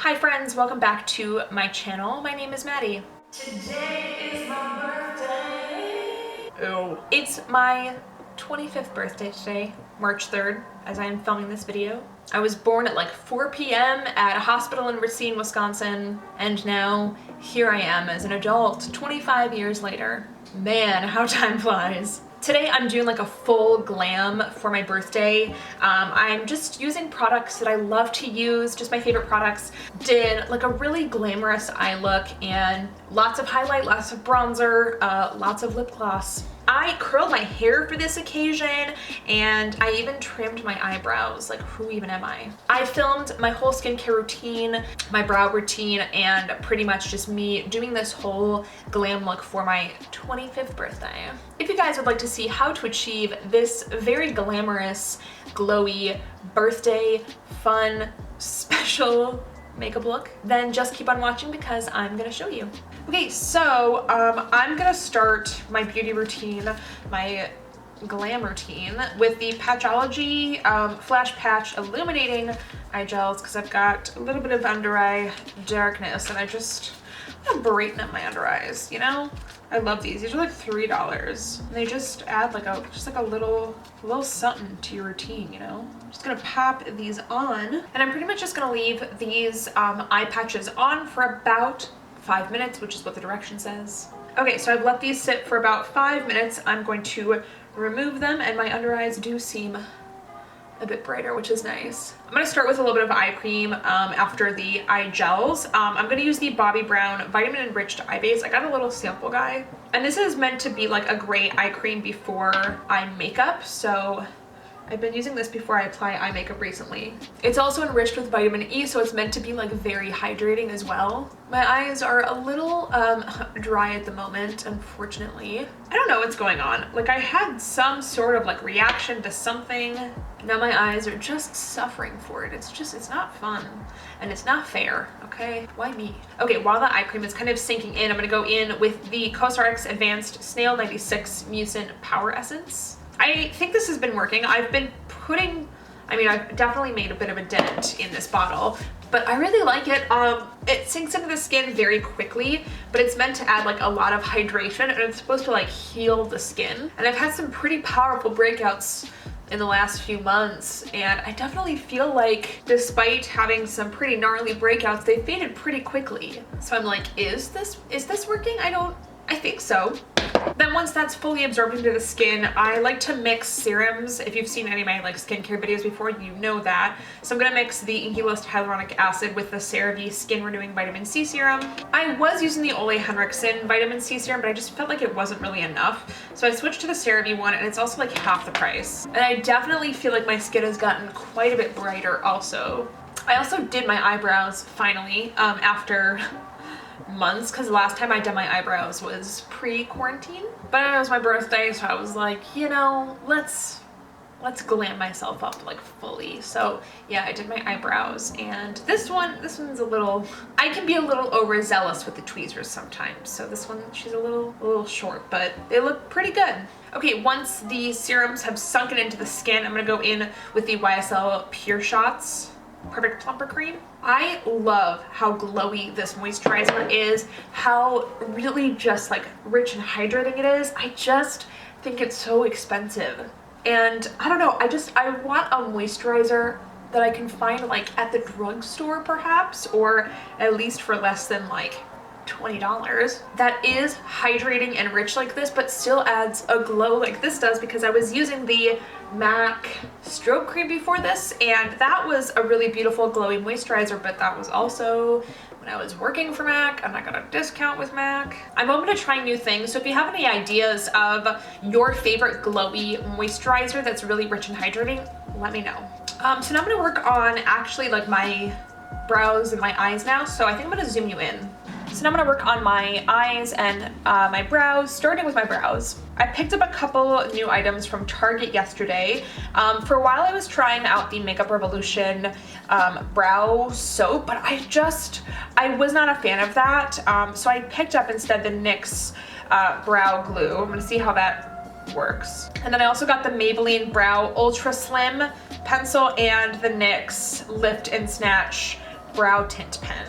Hi friends, welcome back to my channel. My name is Maddie. Today is my birthday. Oh. It's my 25th birthday today, March 3rd, as I am filming this video. I was born at like 4 p.m. at a hospital in Racine, Wisconsin, and now here I am as an adult 25 years later. Man, how time flies. Today I'm doing like a full glam for my birthday. I'm just using products that I love to use, just my favorite products. Did like a really glamorous eye look and lots of highlight, lots of bronzer, lots of lip gloss. I curled my hair for this occasion and I even trimmed my eyebrows. Like, who even am I? I filmed my whole skincare routine, my brow routine, and pretty much just me doing this whole glam look for my 25th birthday. If you guys would like to see how to achieve this very glamorous, glowy, birthday, fun, special makeup look, then just keep on watching because I'm gonna show you. Okay, so I'm gonna start my beauty routine, my glam routine, with the Patchology Flash Patch Illuminating Eye Gels because I've got a little bit of under eye darkness and I just want to brighten up my under eyes, you know? I love these. These are like $3. They just add like a little something to your routine, you know? I'm just gonna pop these on, and I'm pretty much just gonna leave these eye patches on for about 5 minutes, which is what the direction says. Okay, so I've let these sit for about 5 minutes. I'm going to remove them, and my under eyes do seem a bit brighter, which is nice. I'm gonna start with a little bit of eye cream after the eye gels. I'm gonna use the Bobbi Brown Vitamin Enriched Eye Base. I got a little sample guy, and this is meant to be like a gray eye cream before eye makeup, so I've been using this before I apply eye makeup recently. It's also enriched with vitamin E, so it's meant to be like very hydrating as well. My eyes are a little dry at the moment, unfortunately. I don't know what's going on. Like, I had some sort of like reaction to something. Now my eyes are just suffering for it. It's not fun and it's not fair, okay? Why me? Okay, while the eye cream is kind of sinking in, I'm gonna go in with the Cosrx Advanced Snail 96 Mucin Power Essence. I think this has been working. I've definitely made a bit of a dent in this bottle, but I really like it. It sinks into the skin very quickly, but it's meant to add like a lot of hydration, and it's supposed to like heal the skin. And I've had some pretty powerful breakouts in the last few months, and I definitely feel like despite having some pretty gnarly breakouts, they faded pretty quickly. So I'm like, is this working? I think so. Then once that's fully absorbed into the skin, I like to mix serums. If you've seen any of my like skincare videos before, you know that. So I'm gonna mix the Inkey hyaluronic acid with the CeraVe Skin Renewing Vitamin C Serum. I was using the Ole Henriksen Vitamin C Serum, but I just felt like it wasn't really enough. So I switched to the CeraVe one, and it's also like half the price. And I definitely feel like my skin has gotten quite a bit brighter also. I also did my eyebrows finally after months, because the last time I did my eyebrows was pre-quarantine, but I know it was my birthday, so I was like, you know, let's glam myself up like fully. So yeah, I did my eyebrows, and this one's a little, I can be a little overzealous with the tweezers sometimes, so this one, she's a little short, but they look pretty good. Okay, once the serums have sunken into the skin, I'm gonna go in with the YSL Pure Shots Perfect Plumper Cream. I love how glowy this moisturizer is, how really just like rich and hydrating it is. I just think it's so expensive. And I don't know, I want a moisturizer that I can find like at the drugstore perhaps, or at least for less than like $20, that is hydrating and rich like this, but still adds a glow like this does, because I was using the MAC stroke cream before this, and that was a really beautiful glowy moisturizer, but that was also when I was working for MAC. I'm not gonna discount with MAC. I'm open to trying new things, so if you have any ideas of your favorite glowy moisturizer that's really rich and hydrating, let me know. So now I'm gonna work on actually like my brows and my eyes now, so I think I'm gonna zoom you in. So now I'm gonna work on my eyes and my brows, starting with my brows. I picked up a couple new items from Target yesterday. For a while I was trying out the Makeup Revolution brow soap, but I was not a fan of that. So I picked up instead the Nyx Brow Glue. I'm gonna see how that works. And then I also got the Maybelline Brow Ultra Slim pencil and the NYX Lift and Snatch brow tint pen.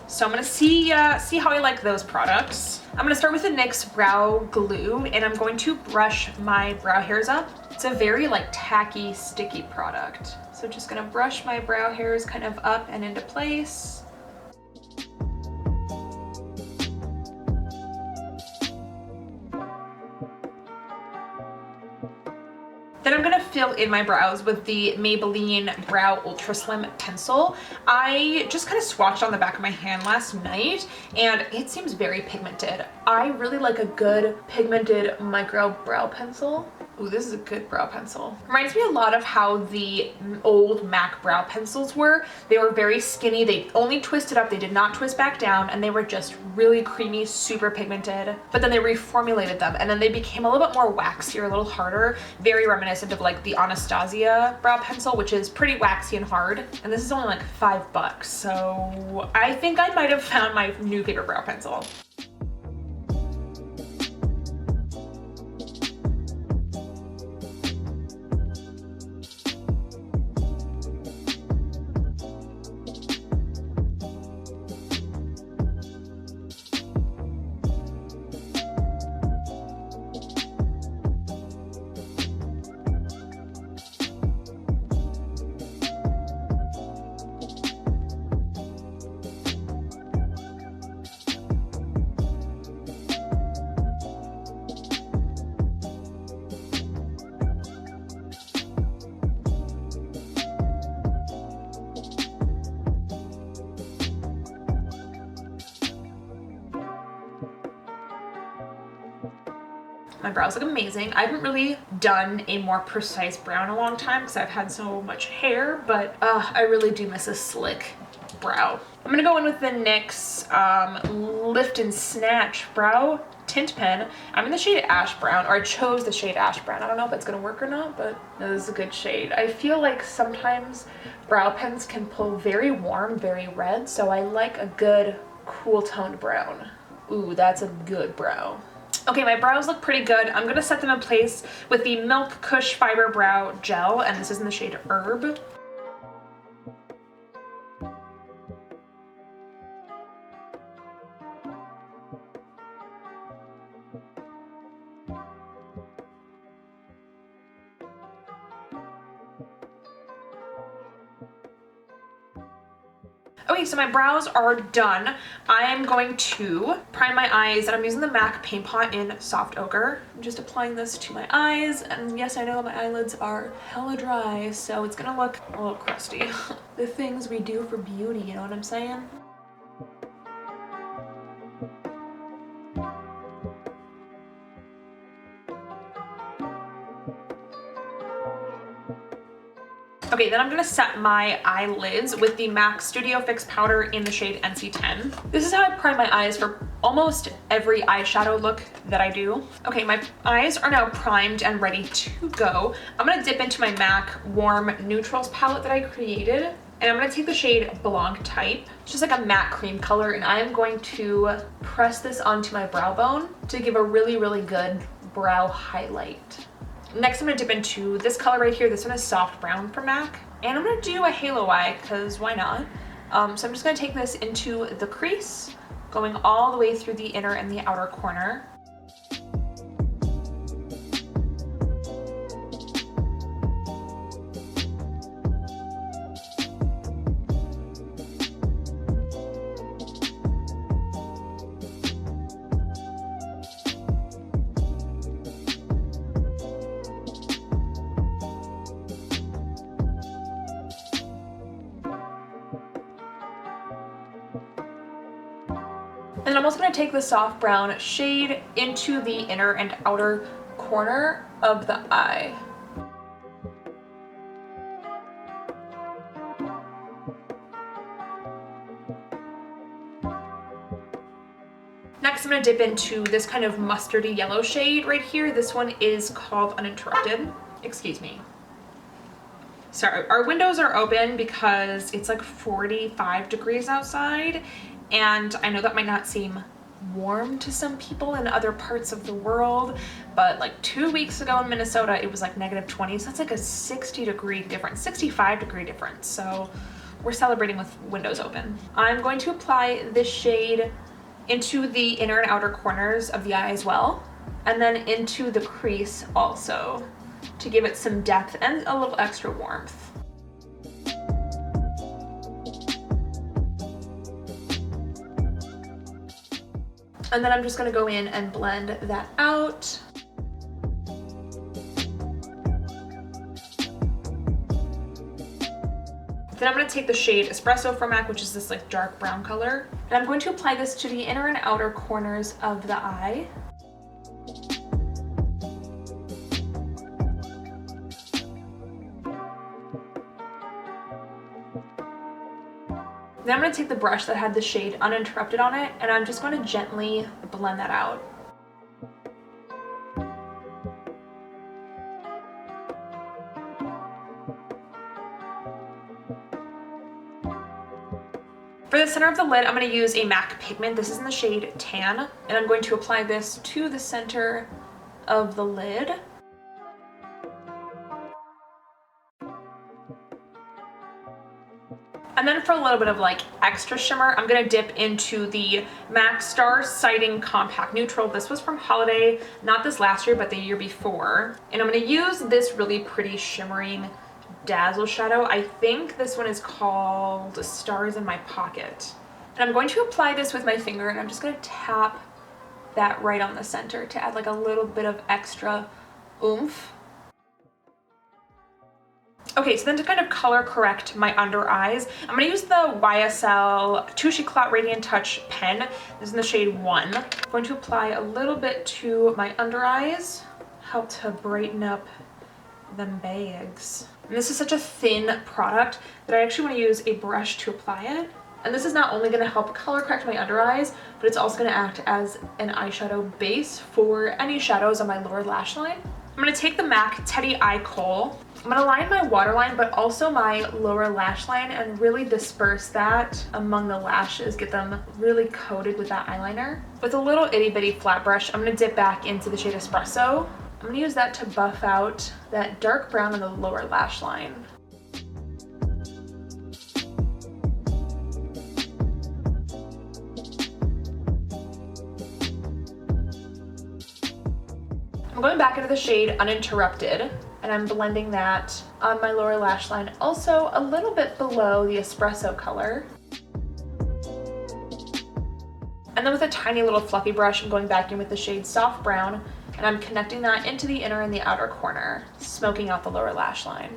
So I'm gonna see how I like those products. I'm gonna start with the NYX Brow Glue, and I'm going to brush my brow hairs up. It's a very like tacky, sticky product. So just gonna brush my brow hairs kind of up and into place. Then I'm gonna fill in my brows with the Maybelline Brow Ultra Slim Pencil. I just kind of swatched on the back of my hand last night, and it seems very pigmented. I really like a good pigmented micro brow pencil. Ooh, this is a good brow pencil. Reminds me a lot of how the old MAC brow pencils were. They were very skinny, they only twisted up, they did not twist back down, and they were just really creamy, super pigmented. But then they reformulated them, and then they became a little bit more waxier, a little harder, very reminiscent of like the Anastasia brow pencil, which is pretty waxy and hard. And this is only like $5, so I think I might have found my new favorite brow pencil. My brows look amazing. I haven't really done a more precise brow in a long time because I've had so much hair, but I really do miss a slick brow. I'm gonna go in with the NYX Lift and Snatch Brow Tint Pen. I'm in the shade Ash Brown, or I chose the shade Ash Brown. I don't know if it's gonna work or not, but no, this is a good shade. I feel like sometimes brow pens can pull very warm, very red, so I like a good cool toned brown. Ooh, that's a good brow. Okay, my brows look pretty good. I'm gonna set them in place with the Milk Kush Fiber Brow Gel, and this is in the shade Herb. Okay, so my brows are done. I am going to prime my eyes, and I'm using the MAC Paint Pot in Soft Ochre. I'm just applying this to my eyes, and yes, I know my eyelids are hella dry, so it's gonna look a little crusty. The things we do for beauty, you know what I'm saying? Okay, then I'm gonna set my eyelids with the MAC Studio Fix powder in the shade NC10. This is how I prime my eyes for almost every eyeshadow look that I do. Okay, my eyes are now primed and ready to go. I'm gonna dip into my MAC Warm Neutrals palette that I created, and I'm gonna take the shade Blanc Type. It's just like a matte cream color, and I am going to press this onto my brow bone to give a really, really good brow highlight. Next, I'm gonna dip into this color right here. This one is Soft Brown from MAC. And I'm gonna do a halo eye, because why not? So I'm just gonna take this into the crease, going all the way through the inner and the outer corner. And I'm also going to take the soft brown shade into the inner and outer corner of the eye. Next, I'm going to dip into this kind of mustardy yellow shade right here. This one is called Uninterrupted. Excuse me. Sorry, our windows are open because it's like 45 degrees outside. And I know that might not seem warm to some people in other parts of the world, but like 2 weeks ago in Minnesota, it was like -20. So that's like a 60 degree difference, 65 degree difference. So we're celebrating with windows open. I'm going to apply this shade into the inner and outer corners of the eye as well, and then into the crease also, to give it some depth and a little extra warmth. And then I'm just gonna go in and blend that out. Then I'm going to take the shade Espresso from MAC, which is this like dark brown color, and I'm going to apply this to the inner and outer corners of the eye. Then I'm going to take the brush that had the shade Uninterrupted on it, and I'm just going to gently blend that out. For the center of the lid, I'm going to use a MAC pigment. This is in the shade Tan, and I'm going to apply this to the center of the lid. And then for a little bit of like extra shimmer, I'm going to dip into the MAC Star Sighting Compact Neutral. This was from Holiday, not this last year, but the year before. And I'm going to use this really pretty shimmering Dazzle shadow. I think this one is called Stars in My Pocket. And I'm going to apply this with my finger, and I'm just going to tap that right on the center to add like a little bit of extra oomph. Okay, so then to kind of color correct my under eyes, I'm going to use the YSL Touche Eclat Radiant Touch pen. This is in the shade 1. I'm going to apply a little bit to my under eyes, help to brighten up them bags. And this is such a thin product that I actually want to use a brush to apply it. And this is not only going to help color correct my under eyes, but it's also going to act as an eyeshadow base for any shadows on my lower lash line. I'm going to take the MAC Teddy Eye Kohl. I'm going to line my waterline, but also my lower lash line, and really disperse that among the lashes, get them really coated with that eyeliner. With a little itty bitty flat brush, I'm going to dip back into the shade Espresso. I'm going to use that to buff out that dark brown on the lower lash line. I'm going back into the shade Uninterrupted, and I'm blending that on my lower lash line, also a little bit below the Espresso color. And then with a tiny little fluffy brush, I'm going back in with the shade Soft Brown, and I'm connecting that into the inner and the outer corner, smoking out the lower lash line.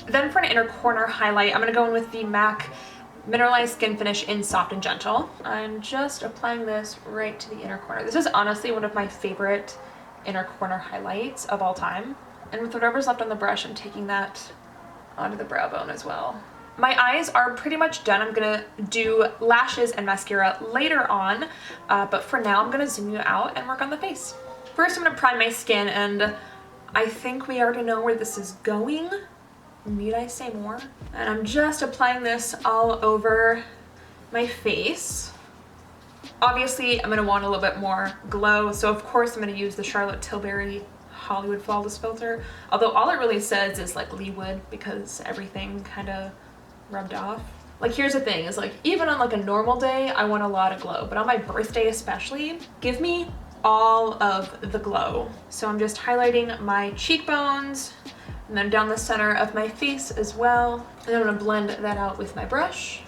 Then for an inner corner highlight, I'm going to go in with the MAC Mineralize Skin Finish in Soft and Gentle. I'm just applying this right to the inner corner. This is honestly one of my favorite inner corner highlights of all time. And with whatever's left on the brush, I'm taking that onto the brow bone as well. My eyes are pretty much done. I'm gonna do lashes and mascara later on, but for now I'm gonna zoom you out and work on the face. First I'm gonna prime my skin, and I think we already know where this is going. Need I say more? And I'm just applying this all over my face. Obviously I'm gonna want a little bit more glow, so of course I'm gonna use the Charlotte Tilbury Hollywood Flawless filter, although all it really says is like Leewood because everything kind of rubbed off. Like here's the thing, is like even on like a normal day I want a lot of glow, but on my birthday especially, give me all of the glow. So I'm just highlighting my cheekbones and then down the center of my face as well, and I'm going to blend that out with my brush.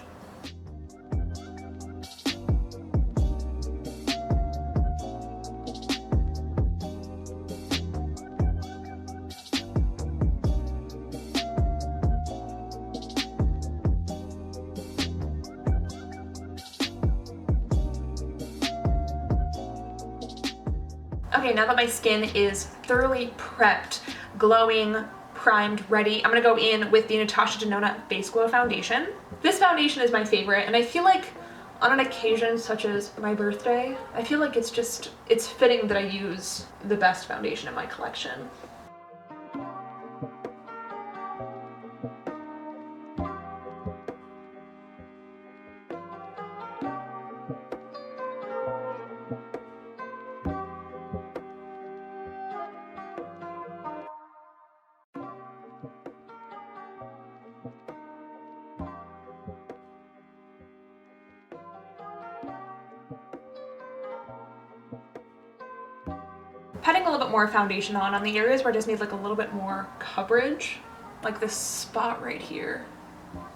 Okay, now that my skin is thoroughly prepped, glowing, primed, ready, I'm gonna go in with the Natasha Denona Base Glow Foundation. This foundation is my favorite, and I feel like on an occasion such as my birthday, I feel like it's fitting that I use the best foundation in my collection. Patting a little bit more foundation on the areas where I just need like a little bit more coverage, like this spot right here.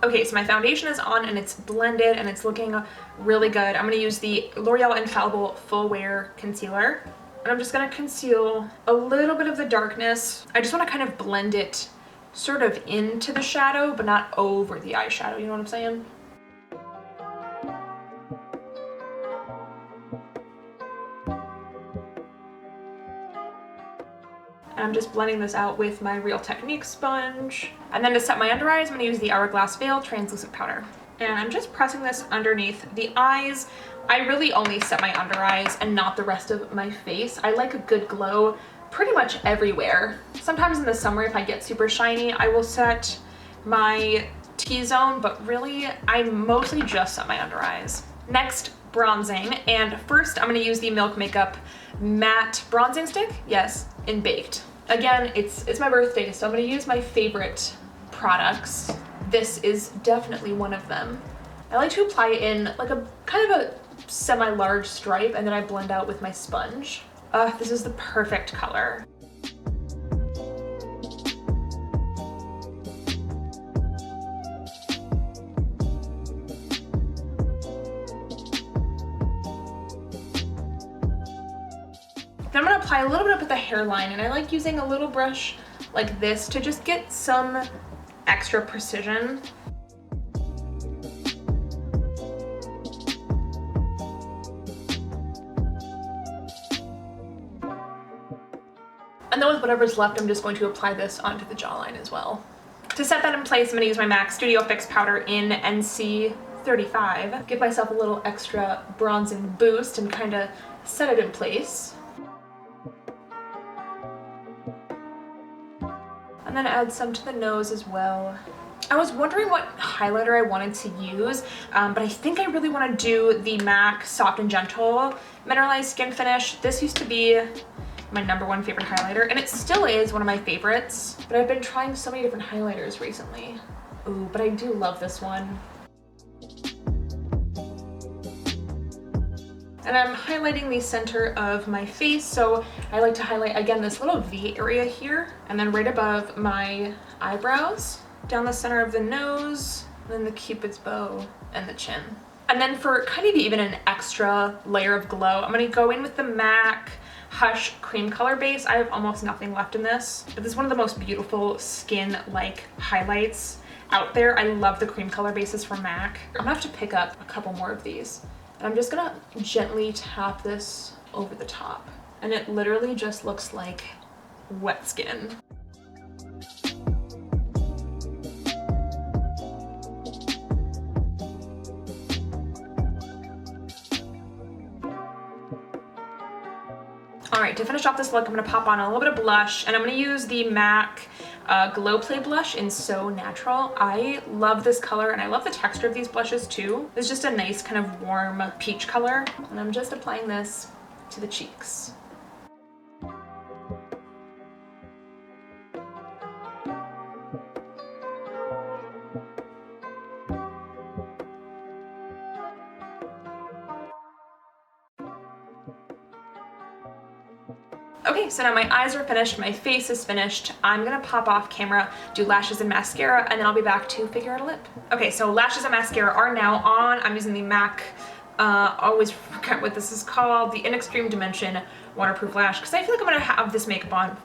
Okay, so my foundation is on and it's blended and it's looking really good. I'm gonna use the L'Oreal Infallible Full Wear Concealer. And I'm just gonna conceal a little bit of the darkness. I just wanna kind of blend it sort of into the shadow, but not over the eyeshadow, you know what I'm saying? I'm just blending this out with my Real Technique sponge. And then to set my under eyes, I'm gonna use the Hourglass Veil Translucent Powder. And I'm just pressing this underneath the eyes. I really only set my under eyes and not the rest of my face. I like a good glow pretty much everywhere. Sometimes in the summer, if I get super shiny, I will set my T-zone, but really, I mostly just set my under eyes. Next, bronzing. And first, I'm gonna use the Milk Makeup Matte Bronzing Stick. Yes, in Baked. Again, it's my birthday, so I'm gonna use my favorite products. This is definitely one of them. I like to apply it in like a kind of a semi-large stripe, and then I blend out with my sponge. This is the perfect color. Then I'm gonna apply a little bit up at the hairline, and I like using a little brush like this to just get some extra precision. And then with whatever's left, I'm just going to apply this onto the jawline as well. To set that in place, I'm gonna use my MAC Studio Fix powder in NC35. Give myself a little extra bronzing boost and kind of set it in place. And then add some to the nose as well. I was wondering what highlighter I wanted to use, but I think I really want to do the MAC Soft and Gentle Mineralize Skin Finish. This used to be my #1 favorite highlighter, and it still is one of my favorites, but I've been trying so many different highlighters recently. Ooh, but I do love this one. And I'm highlighting the center of my face, so I like to highlight, again, this little V area here, and then right above my eyebrows, down the center of the nose, and then the Cupid's bow and the chin. And then for kind of even an extra layer of glow, I'm gonna go in with the MAC Hush Cream Color Base. I have almost nothing left in this, but this is one of the most beautiful skin-like highlights out there. I love the cream color bases from MAC. I'm gonna have to pick up a couple more of these. And I'm just gonna gently tap this over the top. And it literally just looks like wet skin. All right, to finish off this look, I'm gonna pop on a little bit of blush, and I'm gonna use the MAC Glow Play blush in So Natural. I love this color, and I love the texture of these blushes too. It's just a nice kind of warm peach color, and I'm just applying this to the cheeks. Okay, so now my eyes are finished, my face is finished. I'm gonna pop off camera, do lashes and mascara, and then I'll be back to figure out a lip. Okay, so lashes and mascara are now on. I'm using the MAC, always forget what this is called, the In Extreme Dimension Waterproof Lash, because I feel like I'm gonna have this makeup on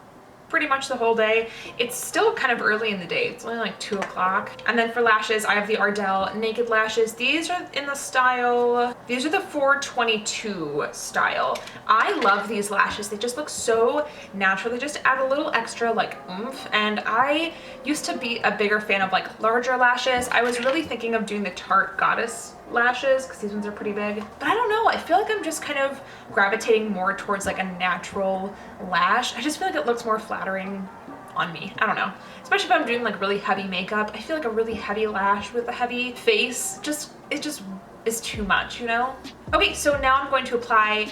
pretty much the whole day. It's still kind of early in the day. It's only like 2 o'clock. And then for lashes, I have the Ardell Naked Lashes. These are in the style, these are the 422 style. I love these lashes. They just look so natural. They just add a little extra like oomph. And I used to be a bigger fan of like larger lashes. I was really thinking of doing the Tarte Goddess lashes because these ones are pretty big, but I don't know, I feel like I'm just kind of gravitating more towards like a natural lash. I just feel like it looks more flattering on me. I don't know, especially if I'm doing like really heavy makeup. I feel like a really heavy lash with a heavy face it just is too much, you know? Okay, so now I'm going to apply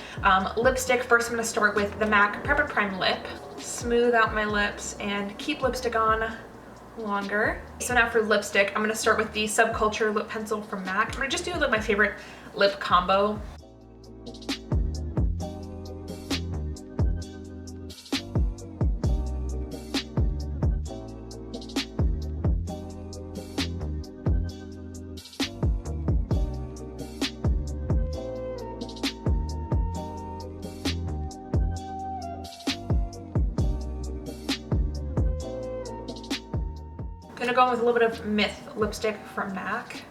lipstick. First I'm going to start with the MAC Prep and Prime Lip. Smooth out my lips and keep lipstick on longer. So now for lipstick, I'm gonna start with the Subculture lip pencil from MAC. I'm gonna just do like my favorite lip combo. Gonna go in with a little bit of Myth lipstick from MAC.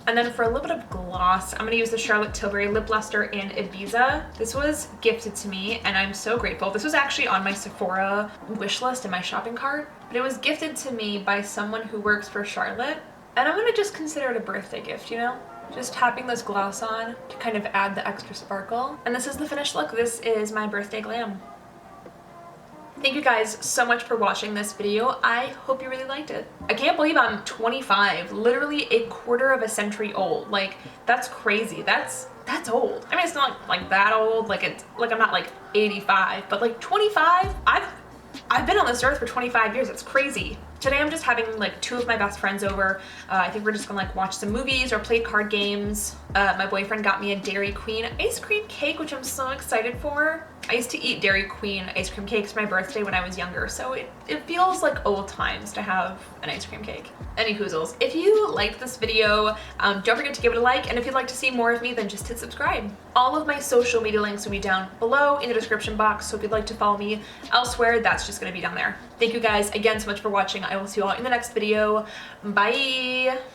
And then for a little bit of gloss, I'm gonna use the Charlotte Tilbury Lip Luster in Ibiza. This was gifted to me and I'm so grateful. This was actually on my Sephora wish list in my shopping cart, but it was gifted to me by someone who works for Charlotte. And I'm gonna just consider it a birthday gift, you know? Just tapping this gloss on to kind of add the extra sparkle. And this is the finished look. This is my birthday glam. Thank you guys so much for watching this video. I hope you really liked it. I can't believe I'm 25, literally a quarter of a century old. Like, that's crazy. That's old. I mean, it's not like that old, like I'm not like 85, but like 25, I've been on this earth for 25 years. It's crazy. Today I'm just having like 2 of my best friends over. I think we're just gonna like watch some movies or play card games. My boyfriend got me a Dairy Queen ice cream cake, which I'm so excited for. I used to eat Dairy Queen ice cream cakes for my birthday when I was younger, so it feels like old times to have an ice cream cake. Any hoozles. If you liked this video, don't forget to give it a like, and if you'd like to see more of me, then just hit subscribe. All of my social media links will be down below in the description box, so if you'd like to follow me elsewhere, that's just gonna be down there. Thank you guys again so much for watching. I will see you all in the next video. Bye!